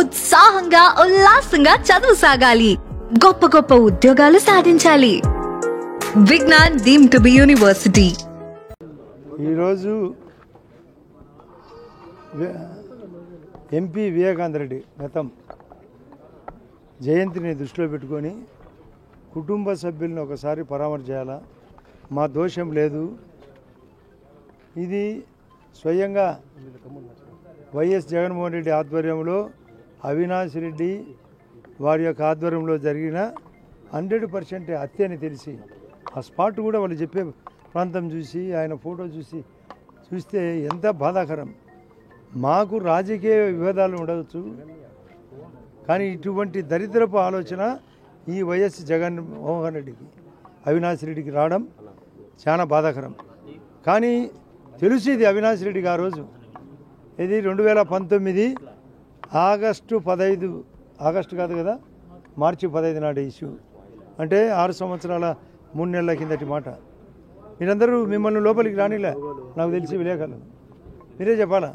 ఉత్సాహంగా ఉల్లాసంగా చదువు సాగాలి, గొప్ప గొప్ప ఉద్యోగాలు సాధించాలి. Vignan deemed to be university. ఈరోజు ఎంపీ వివేకానంద రెడ్డి గతం జయంతిని దృష్టిలో పెట్టుకొని కుటుంబ సభ్యులను ఒకసారి పరామర్శ చేయాలా, మా దోషం లేదు. ఇది స్వయంగా వైఎస్ జగన్మోహన్ రెడ్డి ఆధ్వర్యంలో అవినాష్ రెడ్డి వారి యొక్క ఆధ్వర్యంలో జరిగిన 100% హత్య అని తెలిసి ఆ స్పాట్ కూడా వాళ్ళు చెప్పే ప్రాంతం చూసి ఆయన ఫోటో చూస్తే ఎంత బాధాకరం. మాకు రాజకీయ విభేదాలు ఉండవచ్చు, కానీ ఇటువంటి దరిద్రపు ఆలోచన ఈ వైఎస్ జగన్మోహన్ రెడ్డికి అవినాష్ రెడ్డికి రావడం చాలా బాధాకరం. కానీ తెలుసు ఇది అవినాష్ రెడ్డికి ఆ రోజు ఇది 2019 ఆగస్టు 15, ఆగస్టు కాదు కదా, మార్చి 15 నాటి ఇష్యూ, అంటే 6 సంవత్సరాల 3 నెలల కిందటి మాట. మీరందరూ మిమ్మల్ని లోపలికి రానిలే, నాకు తెలిసి విలేకరులు మీరే చెప్పాలా.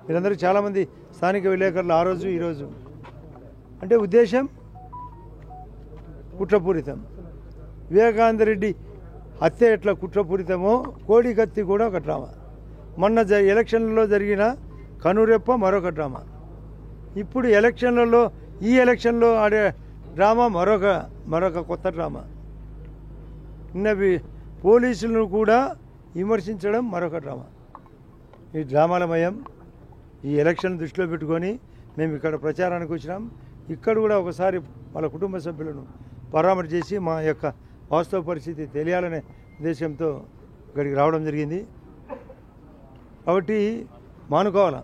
మీరందరూ చాలామంది స్థానిక విలేకరులు ఆ రోజు ఈరోజు, అంటే ఉద్దేశం కుట్రపూరితం. వివేకానంద రెడ్డి హత్య ఎట్లా కుట్రపూరితమో కోడి కత్తి కూడా ఒక డ్రామా. మొన్న ఎలక్షన్లలో జరిగిన కనురెప్ప మరొక డ్రామా. ఇప్పుడు ఈ ఎలక్షన్లో ఆడే డ్రామా మరొక కొత్త డ్రామా. నిన్న పోలీసులను కూడా విమర్శించడం మరొక డ్రామా. ఈ డ్రామాలమయం. ఈ ఎలక్షన్ దృష్టిలో పెట్టుకొని మేము ఇక్కడ ప్రచారానికి వచ్చినాం. ఇక్కడ కూడా ఒకసారి వాళ్ళ కుటుంబ సభ్యులను పరామర్శ చేసి మా యొక్క వాస్తవ పరిస్థితి తెలియాలనే ఉద్దేశంతో ఇక్కడికి రావడం జరిగింది. కాబట్టి మానుకోవాలా.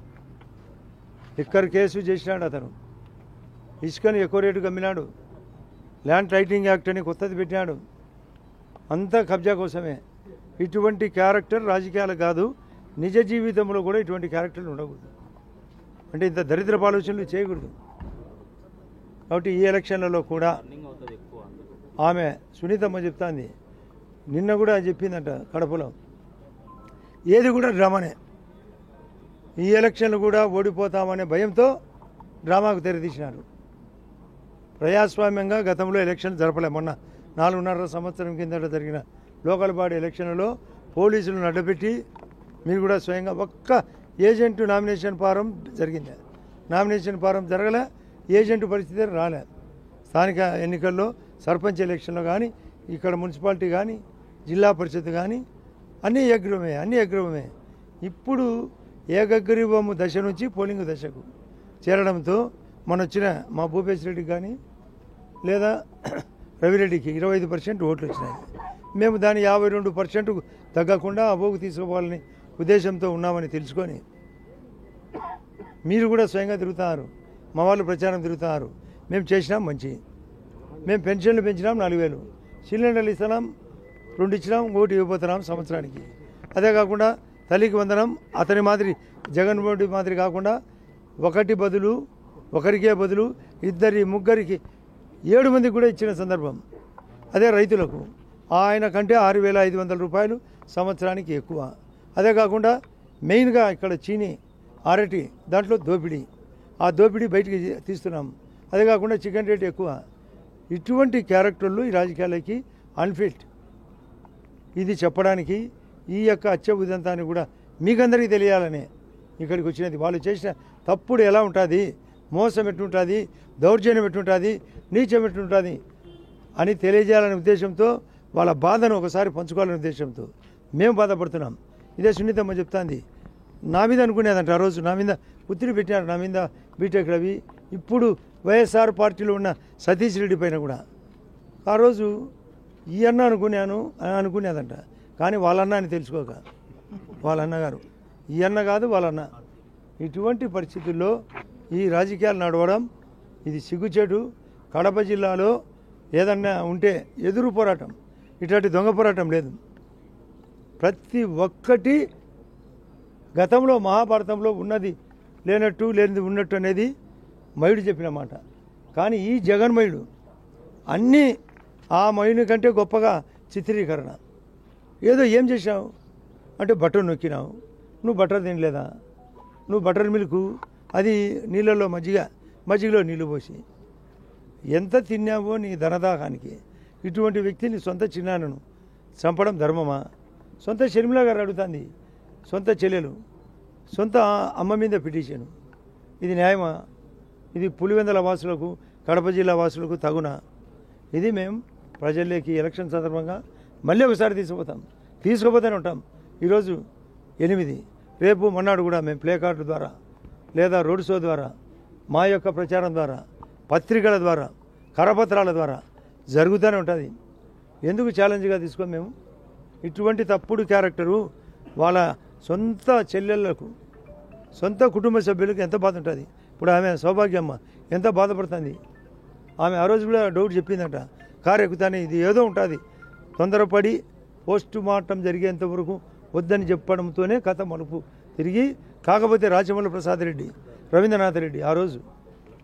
లిక్కర్ కేసు చేసినాడు అతను, ఇసుకని ఎక్కువ రేటుకు అమ్మినాడు, ల్యాండ్ టైటిలింగ్ యాక్ట్ అని కొత్తది పెట్టినాడు, అంతా కబ్జా కోసమే. ఇటువంటి క్యారెక్టర్ రాజకీయాలు కాదు, నిజ జీవితంలో కూడా ఇటువంటి క్యారెక్టర్లు ఉండకూడదు. అంటే ఇంత దరిద్రపు ఆలోచనలు చేయకూడదు. కాబట్టి ఈ ఎలక్షన్లలో కూడా ఆమె సునీతమ్మ చెప్తాంది, నిన్న కూడా చెప్పిందంట కడపలో, ఏది కూడా డ్రామానే. ఈ ఎలక్షన్లు కూడా ఓడిపోతామనే భయంతో డ్రామాకు తెరదీసినారు. ప్రజాస్వామ్యంగా గతంలో ఎలక్షన్ జరపలే. మొన్న 4.5 సంవత్సరం కిందట జరిగిన లోకల్ బాడీ ఎలక్షన్లలో పోలీసులను అడ్డపెట్టి, మీరు కూడా స్వయంగా ఒక్క ఏజెంట్ నామినేషన్ ఫారం జరిగింది, నామినేషన్ ఫారం జరగలే, ఏజెంట్ పరిస్థితి రాలే. స్థానిక ఎన్నికల్లో సర్పంచ్ ఎలక్షన్లో కానీ, ఇక్కడ మున్సిపాలిటీ కానీ, జిల్లా పరిషత్ కానీ అన్నీ ఏకగ్రీవమే. ఇప్పుడు ఏకగ్రీవము దశ నుంచి పోలింగ్ దశకు చేరడంతో మన వచ్చిన మా భూపేశ్ రెడ్డికి కానీ లేదా రవిరెడ్డికి 25% ఓట్లు వచ్చినాయి. మేము దాని 52% తగ్గకుండా అబోగు తీసుకోవాలని ఉద్దేశంతో ఉన్నామని తెలుసుకొని మీరు కూడా స్వయంగా తిరుగుతున్నారు, మా వాళ్ళు ప్రచారం తిరుగుతున్నారు. మేము చేసినాం మంచి, మేము పెన్షన్లు పెంచినాం 4,000, సిలిండర్లు ఇస్తున్నాం 2 ఇచ్చినాం, 1 ఇవ్వబోతున్నాం సంవత్సరానికి. అదే కాకుండా తల్లికి వందనం అతని మాదిరి జగన్మోహన్ రెడ్డి మాదిరి కాకుండా ఒకరికే బదులు 2, 3 7 మందికి కూడా ఇచ్చిన సందర్భం. అదే రైతులకు ఆయన కంటే 6,500 రూపాయలు సంవత్సరానికి ఎక్కువ. అదే కాకుండా మెయిన్గా ఇక్కడ చీని అరటి దాంట్లో దోపిడీ, ఆ దోపిడీ బయటికి తీస్తున్నాం. అదే కాకుండా చికెన్ రేట్ ఎక్కువ. ఇటువంటి క్యారెక్టర్లు ఈ రాజకీయాలకి అన్ఫిట్. ఇది చెప్పడానికి ఈ యొక్క హత్య ఉదంతాన్ని కూడా మీకందరికీ తెలియాలని ఇక్కడికి వచ్చినది. వాళ్ళు చేసిన తప్పుడు ఎలా ఉంటుంది, మోసం ఎట్టుంటుంది, దౌర్జన్యం ఎట్టుంటుంది, నీచం ఎట్టుంటుంది అని తెలియజేయాలనే ఉద్దేశంతో, వాళ్ళ బాధను ఒకసారి పంచుకోవాలనే ఉద్దేశంతో మేము బాధపడుతున్నాం. ఇదే సునీతమ్మ చెప్తాంది, నా మీద అనుకునేదంట ఆ రోజు, నా మీద ఒత్తిడి పెట్టినారు, నా మీద బీటెక్ రవి, ఇప్పుడు వైఎస్ఆర్ పార్టీలో ఉన్న సతీష్ రెడ్డి పైన కూడా ఆ రోజు ఈ అన్న అనుకునేదంట. కానీ వాళ్ళన్న అని తెలుసుకోక వాళ్ళ అన్నగారు, ఈ అన్న కాదు వాళ్ళన్న. ఇటువంటి పరిస్థితుల్లో ఈ రాజకీయాలు నడవడం ఇది సిగ్గుచేటు. కడప జిల్లాలో ఏదన్నా ఉంటే ఎదురు పోరాటం, ఇట్లాంటి దొంగ పోరాటం లేదు. ప్రతి ఒక్కటి గతంలో మహాభారతంలో ఉన్నది లేనట్టు, లేనిది ఉన్నట్టు అనేది మయుడు చెప్పిన మాట. కానీ ఈ జగన్మయుడు అన్నీ ఆ మయుని కంటే గొప్పగా చిత్రీకరణ. ఏదో ఏం చేసావు అంటే బటర్ నొక్కినావు, నువ్వు బటర్ తినలేదా, నువ్వు బటర్ మిల్క్ అది నీళ్ళల్లో మజ్జిగ మజ్జిగలో నీళ్లు పోసి ఎంత తిన్నావో నీ ధనదాహానికి. ఇటువంటి వ్యక్తిని సొంత చిన్నాన్నను చంపడం ధర్మమా? సొంత షర్మిల గారు అడుగుతుంది, సొంత చెల్లెలు, సొంత అమ్మ మీద పిటిషను. ఇది న్యాయమా? ఇది పులివెందుల వాసులకు, కడప జిల్లా వాసులకు తగునా? ఇది మేము ప్రజల్లోకి ఎలక్షన్ సందర్భంగా మళ్ళీ ఒకసారి తీసుకుపోతూనే ఉంటాం. ఈరోజు 8, రేపు మొన్నాడు కూడా మేము ప్లే కార్డు ద్వారా లేదా రోడ్ షో ద్వారా, మా యొక్క ప్రచారం ద్వారా, పత్రికల ద్వారా, కరపత్రాల ద్వారా జరుగుతూనే ఉంటుంది. ఎందుకు ఛాలెంజ్గా తీసుకోం మేము? ఇటువంటి తప్పుడు క్యారెక్టరు వాళ్ళ సొంత చెల్లెళ్లకు, సొంత కుటుంబ సభ్యులకు ఎంత బాధ ఉంటుంది. ఇప్పుడు ఆమె సౌభాగ్యమ్మ ఎంత బాధపడుతుంది. ఆమె ఆ రోజు కూడా డౌట్ చెప్పిందంట, కారు ఎక్కుతానే ఇది ఏదో ఉంటుంది, తొందరపడి పోస్ట్ మార్టం జరిగేంత వరకు వద్దని చెప్పడంతోనే కథ మలుపు తిరిగి. కాకపోతే రాజమౌళి ప్రసాద్ రెడ్డి, రవీంద్రనాథ్ రెడ్డి ఆ రోజు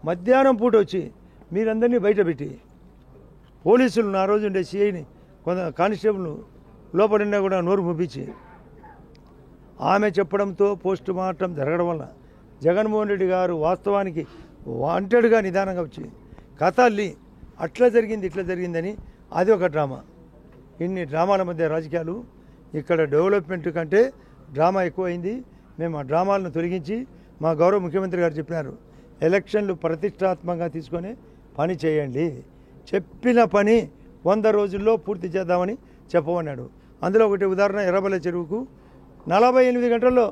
మధ్యాహ్నం పూట వచ్చి మీరందరినీ బయటపెట్టి, పోలీసులను ఆ రోజు ఉండే సిఐని కొంత కానిస్టేబుల్ లోపడినా కూడా నోరు ముప్పించి ఆమె చెప్పడంతో పోస్ట్ మార్టం జరగడం వల్ల జగన్మోహన్ రెడ్డి గారు వాస్తవానికి వాంటెడ్గా నిదానంగా వచ్చి కథ అల్లి అట్లా జరిగింది ఇట్లా జరిగిందని అది ఒక డ్రామా. ఇన్ని డ్రామాల మధ్య రాజకీయాలు. ఇక్కడ డెవలప్మెంట్ కంటే డ్రామా ఎక్కువైంది. మేము ఆ డ్రామాలను తొలగించి, మా గౌరవ ముఖ్యమంత్రి గారు చెప్పినారు, ఎలక్షన్లు ప్రతిష్టాత్మకంగా తీసుకొని పని చేయండి, చెప్పిన పని 100 రోజుల్లో పూర్తి చేద్దామని చెప్పమన్నాడు. అందులో ఒకటి ఉదాహరణ, ఎర్రబెల్ల చెరువుకు 48 గంటల్లో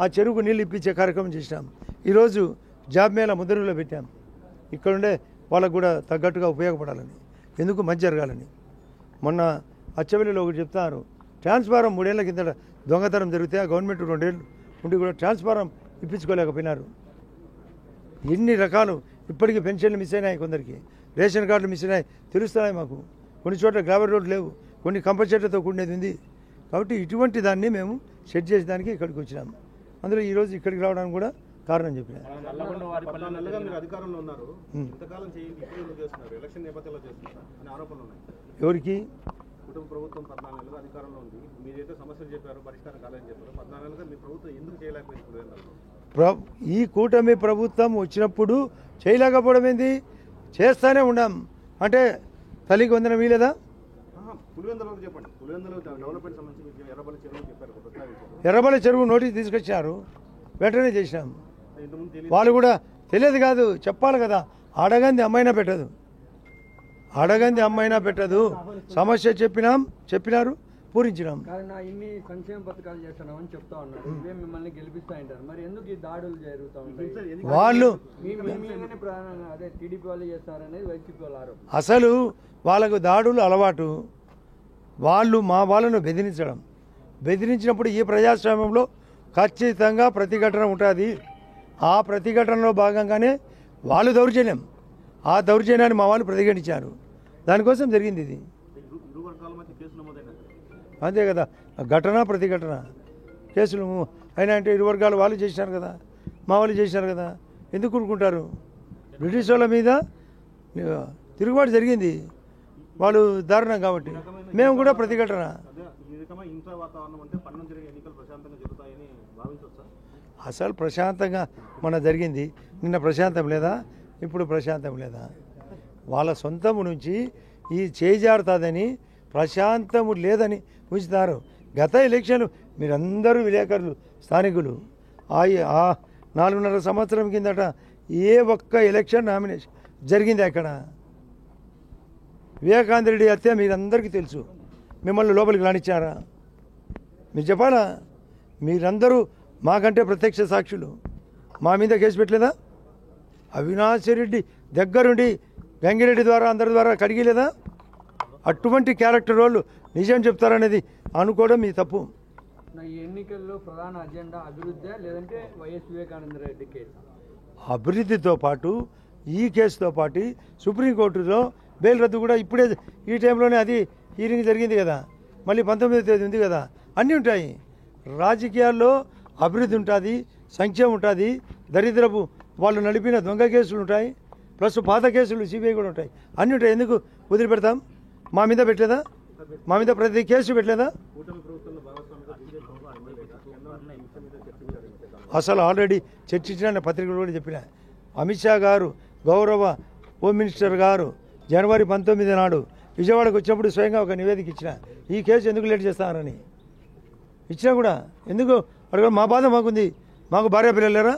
ఆ చెరువుకు నీళ్ళు ఇప్పించే కార్యక్రమం చేసినాం. ఈరోజు జాబ్ మేళ ముద్రలో పెట్టాం. ఇక్కడుండే వాళ్ళకు కూడా తగ్గట్టుగా ఉపయోగపడాలని, ఎందుకు మంచి జరగాలని. మొన్న అచ్చవెల్లిలో ఒకటి చెప్తున్నారు, ట్రాన్స్ఫారం 3 ఏళ్ల కిందట దొంగతనం జరిగితే ఆ గవర్నమెంట్ 2 ఏళ్ళు ఉండి కూడా ట్రాన్స్ఫారం ఇప్పించుకోలేకపోయినారు. ఎన్ని రకాలు. ఇప్పటికీ పెన్షన్లు మిస్ అయినాయి, కొందరికి రేషన్ కార్డులు మిస్ అయినాయి, తెలుస్తున్నాయి మాకు. కొన్ని చోట్ల గ్రావెల్ రోడ్లు లేవు, కొన్ని కంపల్సరీతో కూడినది ఉంది. కాబట్టి ఇటువంటి దాన్ని మేము సెట్ చేసేదానికి ఇక్కడికి వచ్చినాము. అందులో ఈరోజు ఇక్కడికి రావడానికి కూడా కారణం చెప్పిన. ఎవరికి? ప్రభుత్వం 14 నెలలుగా అధికారంలో ఉంది. మీరైతే సమస్యలు చెప్పారు, పరిష్కారం కాలేదని చెప్పారు. 14 నెలలుగా మీ ప్రభుత్వం ఎందుకు చేయలేకపోయింది? ఈ కూటమి ప్రభుత్వం వచ్చినప్పుడు చేయలేకపోవడం ఏంది? చేస్తానే ఉన్నాం. అంటే తల్లికి వందనం ఇలేదా? పులివెందులో చెప్పండి. పులివెందులో డెవలప్మెంట్ సంబంధించి ఎర్రబెల్ల చెరువు చెప్పారు, ఎర్రబెల్ల చెరువు నోటీస్ తీసుకొచ్చారు, వెంటనే చేసినాం. వాళ్ళు కూడా తెలియదు కాదు, చెప్పాలి కదా. అడగంది అమ్మైనా పెట్టదు, అడగంది అమ్మైనా పెట్టదు. సమస్య చెప్పినారు, పూరించినాం. ఇన్ని సంక్షేమ పథకాలు చేస్తున్నామని చెప్తా ఉన్నారు, ఇవే మిమ్మల్ని గెలిపిస్తాయంటారు. మరి ఎందుకు ఈ దాడులు జరుగుతూ ఉంటాయి? వాళ్ళు అదే టీడీపీ వాళ్ళు చేస్తారనేది వైసీపీ వాళ్ళ ఆరోపణ. అసలు వాళ్ళకు దాడులు అలవాటు. వాళ్ళు మా వాళ్ళను బెదిరించినప్పుడు ఈ ప్రజాస్వామ్యంలో ఖచ్చితంగా ప్రతిఘటన ఉంటుంది. ఆ ప్రతిఘటనలో భాగంగానే వాళ్ళు దౌర్జన్యం, ఆ దౌర్జన్యాన్ని మా వాళ్ళు ప్రతిఘటించారు. దానికోసం జరిగింది ఇది. అంతే కదా, ఘటన ప్రతిఘటన కేసులు అయినా అంటే ఇరు వర్గాలు వాళ్ళు చేసినారు కదా, మా వాళ్ళు చేసినారు కదా, ఎందుకు ఊరుకుంటారు? బ్రిటిష్ వాళ్ళ మీద తిరుగుబాటు జరిగింది, వాళ్ళు దారుణం కాబట్టి మేము కూడా ప్రతిఘటన. అసలు ప్రశాంతంగా మన జరిగింది. నిన్న ప్రశాంతం లేదా? ఇప్పుడు ప్రశాంతం లేదా? వాళ్ళ సొంతము నుంచి ఈ చేజారుతుందని ప్రశాంతము లేదని ఉంచుతారు. గత ఎలక్షన్లు మీరందరూ విలేకరులు, స్థానికులు, ఆ 4.5 సంవత్సరం కిందట ఏ ఒక్క ఎలక్షన్ నామినేషన్ జరిగింది అక్కడ? వివేకానంద రెడ్డి హత్య మీరందరికీ తెలుసు. మిమ్మల్ని లోపలికి రానిచ్చారా? మీరు చెప్పాలా? మీరందరూ మాకంటే ప్రత్యక్ష సాక్షులు. మా మీద కేసు పెట్టలేదా? అవినాష్ రెడ్డి దగ్గరుండి గంగిరెడ్డి ద్వారా అందరి ద్వారా కడిగిలేదా? అటువంటి క్యారెక్టర్ వాళ్ళు నిజం చెప్తారనేది అనుకోవడం మీ తప్పు. ఈ ఎన్నికల్లో ప్రధాన అజెండా అభివృద్ధి లేదంటే వైఎస్ వివేకానంద రెడ్డి కేసు? అభివృద్ధితో పాటు ఈ కేసుతో పాటు సుప్రీంకోర్టులో బెయిల్ రద్దు కూడా ఇప్పుడే ఈ టైంలోనే అది హీరింగ్ జరిగింది కదా, మళ్ళీ 19వ తేదీ ఉంది కదా. అన్నీ ఉంటాయి. రాజకీయాల్లో అభివృద్ధి ఉంటుంది, సంక్షేమం ఉంటుంది, దరిద్రపు వాళ్ళు నడిపిన దొంగ కేసులు ఉంటాయి, ప్లస్ పాత కేసులు సిబిఐ కూడా ఉంటాయి, అన్నీ ఉంటాయి. ఎందుకు వదిలిపెడతాం? మా మీద పెట్టలేదా? మా మీద ప్రతి కేసు పెట్టలేదా? అసలు ఆల్రెడీ చర్చించిన పత్రికలు కూడా చెప్పిన, అమిత్ షా గారు గౌరవ హోమ్ మినిస్టర్ గారు జనవరి 19 నాడు విజయవాడకు వచ్చినప్పుడు స్వయంగా ఒక నివేదిక ఇచ్చిన ఈ కేసు ఎందుకు లేట్ చేస్తారని ఇచ్చినా కూడా ఎందుకు అడగ మా బాధ మాకుంది, మాకు భార్య పిల్లలు లేరా,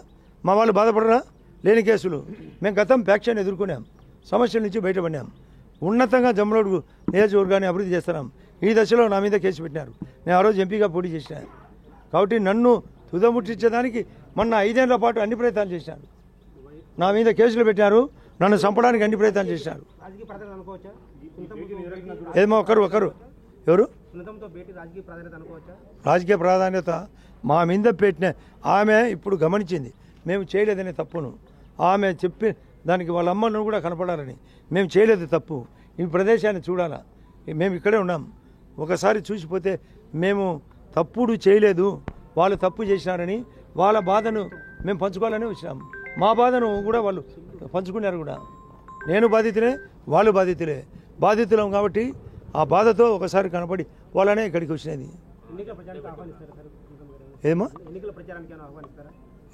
మా వాళ్ళు బాధపడరా, లేని కేసులు మేము గతం ఫ్యాక్షన్ ఎదుర్కొన్నాం, సమస్యల నుంచి బయటపడినాం, ఉన్నతంగా జమ్మలమడుగు నియోజకవర్గాన్ని అభివృద్ధి చేస్తున్నాం. ఈ దశలో నా మీద కేసు పెట్టినారు. నేను ఆ రోజు ఎంపీగా పోటీ చేసిన కాబట్టి నన్ను తుదముట్టించేదానికి మొన్న 5 ఏళ్ల పాటు అన్ని ప్రయత్నాలు చేశారు. నా మీద కేసులు పెట్టారు, నన్ను చంపడానికి అన్ని ప్రయత్నాలు చేశారు. ఏమో ఒకరు ఎవరు రాజకీయ ప్రాధాన్యత మా మీద పెట్టిన ఆమె ఇప్పుడు గమనించింది మేము చేయలేదనే తప్పును. ఆమె చెప్పి దానికి వాళ్ళ అమ్మను కూడా కనపడాలని, మేము చేయలేదు తప్పు, ఈ ప్రదేశాన్ని చూడాలా, మేము ఇక్కడే ఉన్నాం, ఒకసారి చూసిపోతే మేము తప్పుడు చేయలేదు, వాళ్ళు తప్పు చేసినారని వాళ్ళ బాధను మేము పంచుకోవాలని వచ్చినాం. మా బాధను కూడా వాళ్ళు పంచుకున్నారు కూడా. నేను బాధితులే, వాళ్ళు బాధితులం కాబట్టి ఆ బాధతో ఒకసారి కనపడి వాళ్ళనే ఇక్కడికి వచ్చినది. ఏమో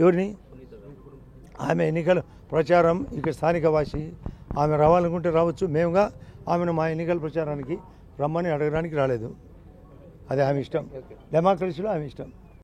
ఎవరిని ఆమె ఎన్నికల ప్రచారం ఇక్కడ స్థానిక వాసి, ఆమె రావాలనుకుంటే రావచ్చు. మేముగా ఆమెను మా ఎన్నికల ప్రచారానికి రమ్మని అడగడానికి రాలేదు. అది ఆమె ఇష్టం, డెమోక్రసీలో ఆమె ఇష్టం.